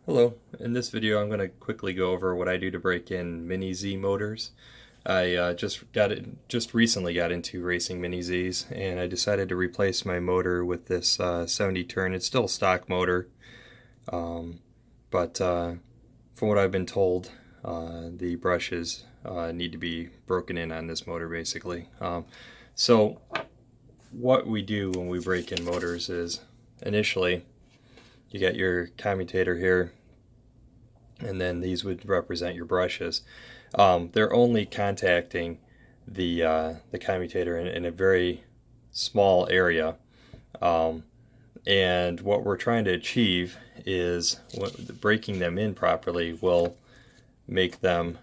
Hello. In this video I'm going to quickly go over what I do to break in Mini Z motors. I just recently got into racing Mini Zs, and I decided to replace my motor with this 70 turn. It's still a stock motor, but from what I've been told, the brushes need to be broken in on this motor basically. So what we do when we break in motors is initially you got your commutator here, and then these would represent your brushes. They're only contacting the commutator in a very small area, and what we're trying to achieve is breaking them in properly will make them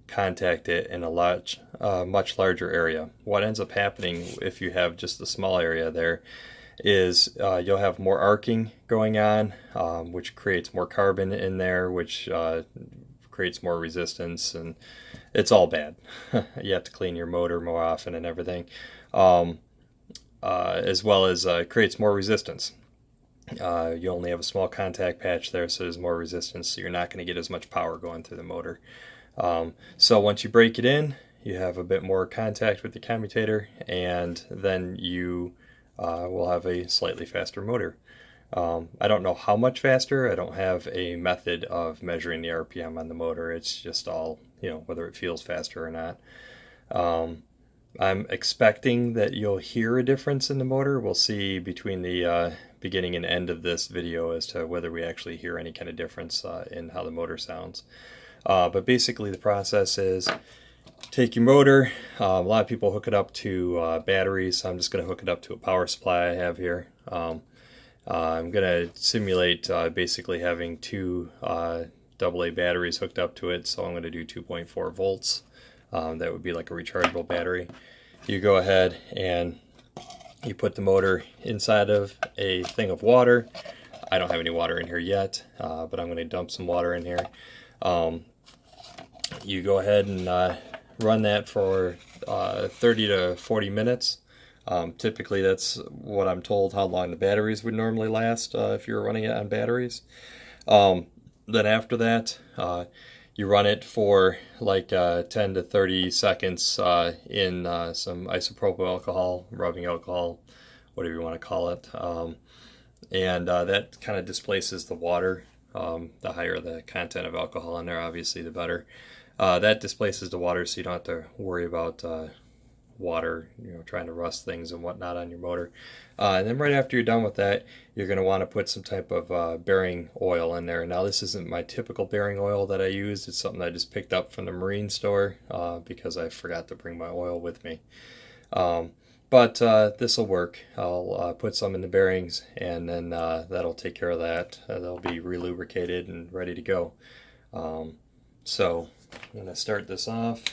contact it in a much larger area. What ends up happening if you have just a small area there is you'll have more arcing going on, which creates more carbon in there, which creates more resistance, and it's all bad. You have to clean your motor more often and everything, as well as creates more resistance. You only have a small contact patch there, so there's more resistance, so you're not going to get as much power going through the motor. So once you break it in, you have a bit more contact with the commutator, and then you will have a slightly faster motor. I don't know how much faster. I don't have a method of measuring the RPM on the motor. It's just all, whether it feels faster or not. I'm expecting that you'll hear a difference in the motor. We'll see between the beginning and end of this video as to whether we actually hear any kind of difference in how the motor sounds. But basically the process is take your motor. A lot of people hook it up to batteries. So I'm just going to hook it up to a power supply I have here. I'm going to simulate basically having two AA batteries hooked up to it. So I'm going to do 2.4 volts. That would be like a rechargeable battery. You go ahead and you put the motor inside of a thing of water. I don't have any water in here yet, but I'm going to dump some water in here. You go ahead and run that for 30 to 40 minutes. Typically that's what I'm told how long the batteries would normally last if you were running it on batteries. Then after that, you run it for like 10 to 30 seconds in some isopropyl alcohol, rubbing alcohol, whatever you want to call it. And that kind of displaces the water. The higher the content of alcohol in there, obviously, the better. That displaces the water, so you don't have to worry about water, trying to rust things and whatnot on your motor. And then right after you're done with that, you're going to want to put some type of bearing oil in there. Now, this isn't my typical bearing oil that I used. It's something I just picked up from the marine store because I forgot to bring my oil with me. But this will work. I'll put some in the bearings, and then that'll take care of that. They'll be relubricated and ready to go. So I'm going to start this off.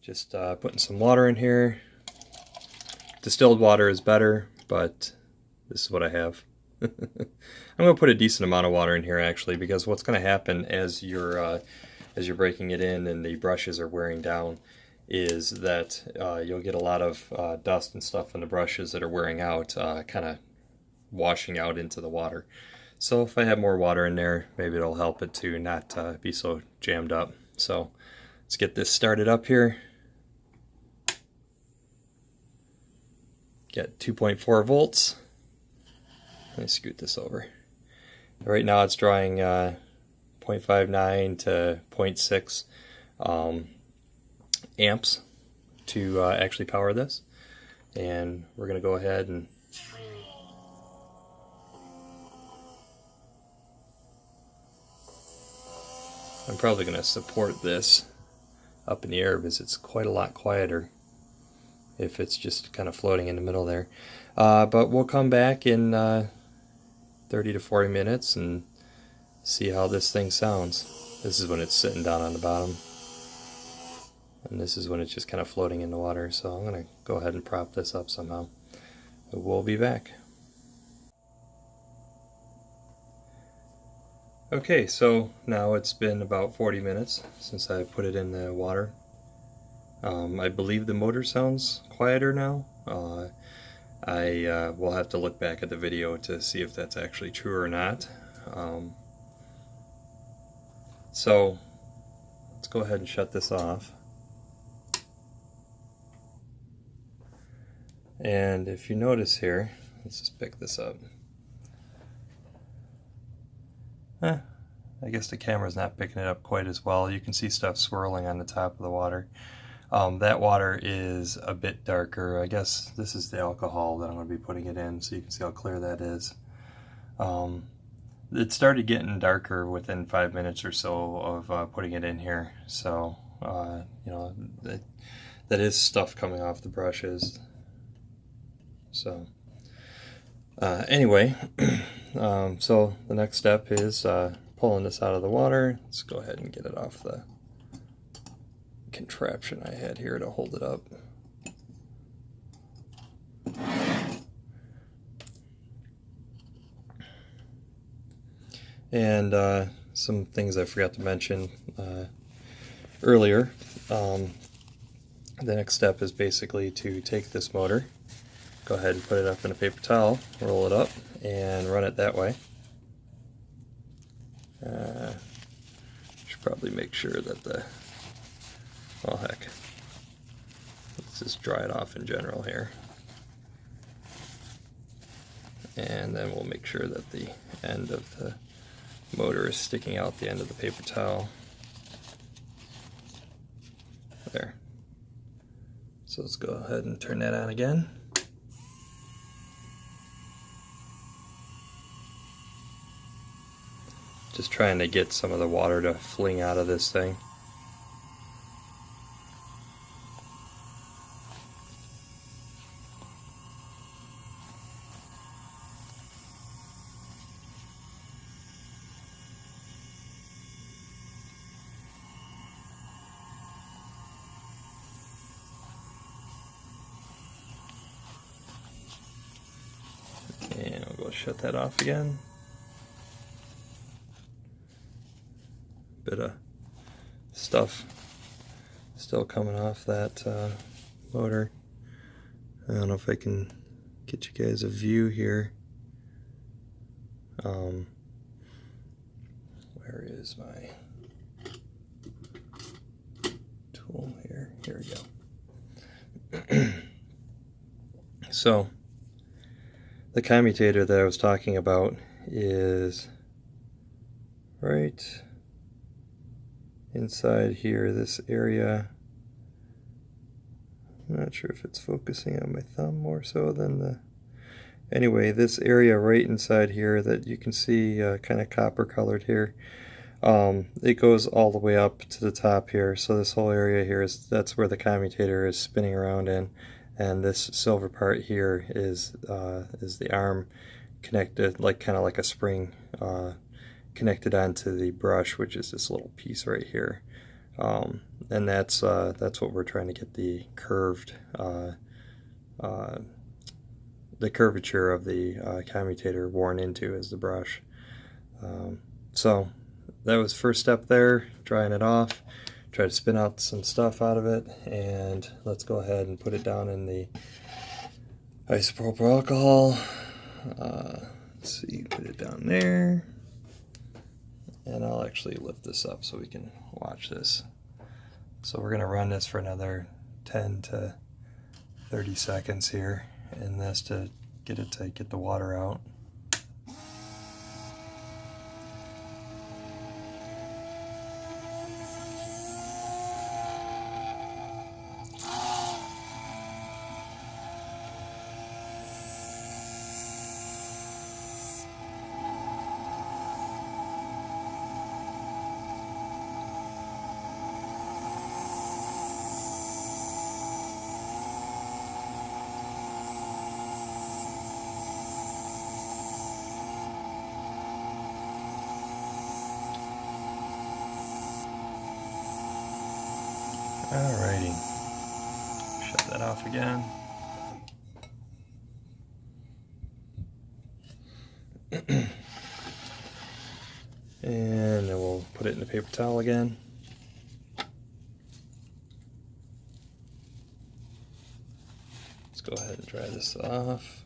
Just putting some water in here. Distilled water is better, but this is what I have. I'm going to put a decent amount of water in here actually, because what's going to happen as you're breaking it in and the brushes are wearing down is that you'll get a lot of dust and stuff in the brushes that are wearing out, kind of washing out into the water. So if I have more water in there, maybe it'll help it to not be so jammed up. So let's get this started up here. Get 2.4 volts. Let me scoot this over. Right now it's drawing 0.59 to 0.6 amps to actually power this. And we're going to go ahead and I'm probably going to support this up in the air because it's quite a lot quieter if it's just kind of floating in the middle there. But we'll come back in 30 to 40 minutes and see how this thing sounds. This is when it's sitting down on the bottom. And this is when it's just kind of floating in the water. So I'm going to go ahead and prop this up somehow. We'll be back. Okay, so now it's been about 40 minutes since I put it in the water. I believe the motor sounds quieter now. I will have to look back at the video to see if that's actually true or not. So let's go ahead and shut this off. And if you notice here, let's just pick this up. I guess the camera's not picking it up quite as well. You can see stuff swirling on the top of the water. That water is a bit darker. I guess this is the alcohol that I'm going to be putting it in, so you can see how clear that is. It started getting darker within 5 minutes or so of putting it in here. So, you know, that is stuff coming off the brushes. So, anyway, so the next step is pulling this out of the water. Let's go ahead and get it off the contraption I had here to hold it up. And some things I forgot to mention earlier. The next step is basically to take this motor, go ahead and put it up in a paper towel, roll it up, and run it that way. Should probably make sure that well, heck, let's just dry it off in general here. And then we'll make sure that the end of the motor is sticking out the end of the paper towel. There. So let's go ahead and turn that on again. Just trying to get some of the water to fling out of this thing. And I'll go shut that off again. Bit of stuff still coming off that motor. I don't know if I can get you guys a view here. Where is my tool here? Here we go. So the commutator that I was talking about is right inside here, this area. I'm not sure if it's focusing on my thumb more so than the... Anyway, this area right inside here that you can see kind of copper colored here, it goes all the way up to the top here. So this whole area here that's where the commutator is spinning around in, and this silver part here is the arm connected, like kind of like a spring, connected onto the brush, which is this little piece right here, and that's what we're trying to get the curved, the curvature of the commutator worn into as the brush. So that was first step there, drying it off, try to spin out some stuff out of it, and let's go ahead and put it down in the isopropyl alcohol. Let's see, put it down there. And I'll actually lift this up so we can watch this. So we're going to run this for another 10 to 30 seconds here in this to get the water out. Alrighty, shut that off again. And then we'll put it in the paper towel again. Let's go ahead and dry this off.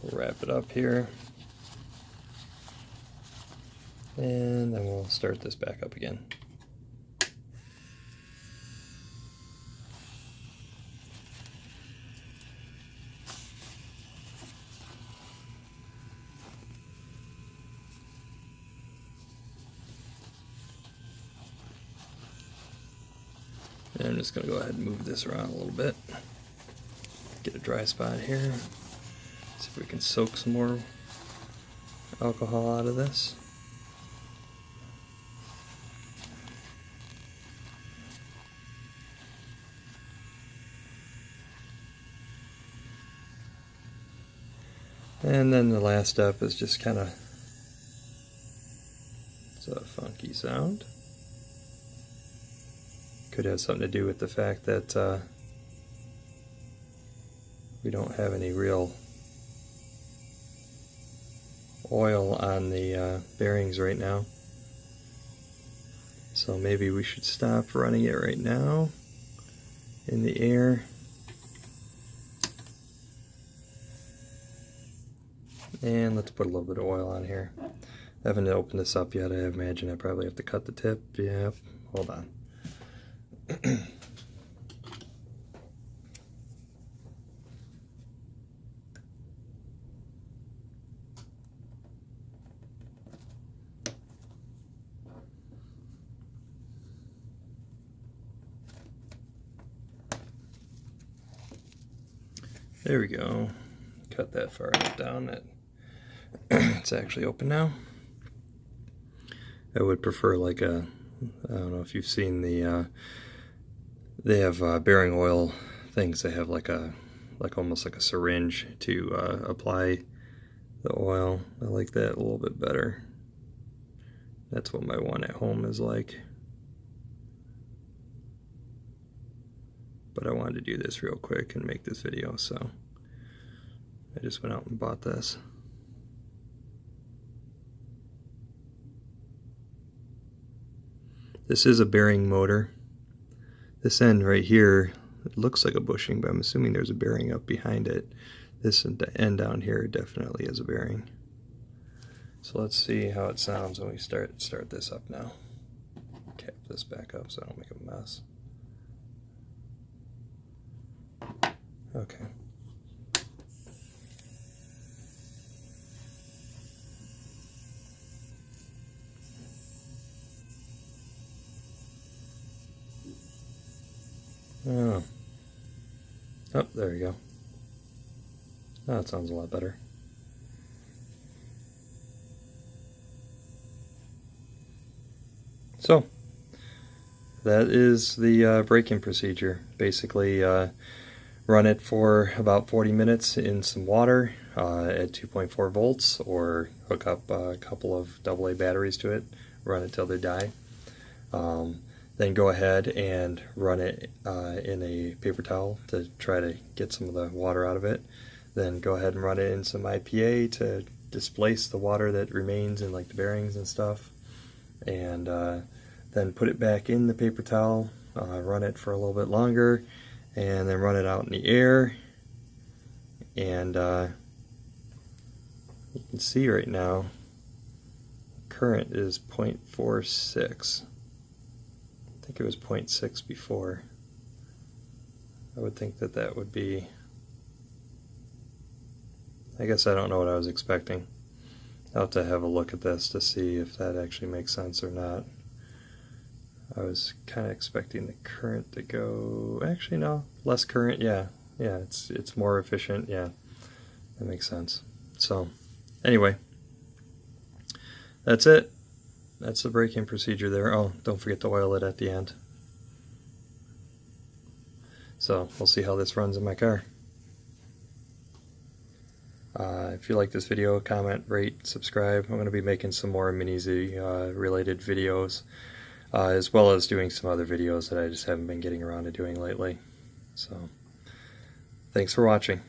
We'll wrap it up here. And then we'll start this back up again. And I'm just going to go ahead and move this around a little bit. Get a dry spot here. See if we can soak some more alcohol out of this. And then the last step is just kind of, it's a funky sound. Could have something to do with the fact that we don't have any real oil on the bearings right now. So maybe we should stop running it right now in the air. And let's put a little bit of oil on here. I haven't opened this up yet. I imagine I probably have to cut the tip. Yeah, hold on. There we go. Cut that far enough down that it's actually open now. I would prefer like a, I don't know if you've seen the, they have bearing oil things. They have like almost like a syringe to apply the oil. I like that a little bit better. That's what my one at home is like. But I wanted to do this real quick and make this video, so I just went out and bought this. This is a bearing motor. This end right here, it looks like a bushing, but I'm assuming there's a bearing up behind it. This end down here definitely is a bearing. So let's see how it sounds when we start this up now. Cap this back up so I don't make a mess. Okay. Oh. Oh, there you go. Oh, that sounds a lot better. So, that is the braking procedure. Basically, run it for about 40 minutes in some water at 2.4 volts, or hook up a couple of AA batteries to it, run it till they die. Then go ahead and run it in a paper towel to try to get some of the water out of it. Then go ahead and run it in some IPA to displace the water that remains in like the bearings and stuff. And then put it back in the paper towel, run it for a little bit longer, and then run it out in the air. And you can see right now current is 0.46. I think it was 0.6 before. I would think that that would be, I guess I don't know what I was expecting. I'll have to have a look at this to see if that actually makes sense or not. I was kind of expecting the current to go, actually no, less current, yeah, it's more efficient, yeah, that makes sense. So anyway, that's it. That's the braking procedure there. Oh, don't forget to oil it at the end. So we'll see how this runs in my car. If you like this video, comment, rate, subscribe. I'm going to be making some more Mini-Z related videos, as well as doing some other videos that I just haven't been getting around to doing lately. So thanks for watching.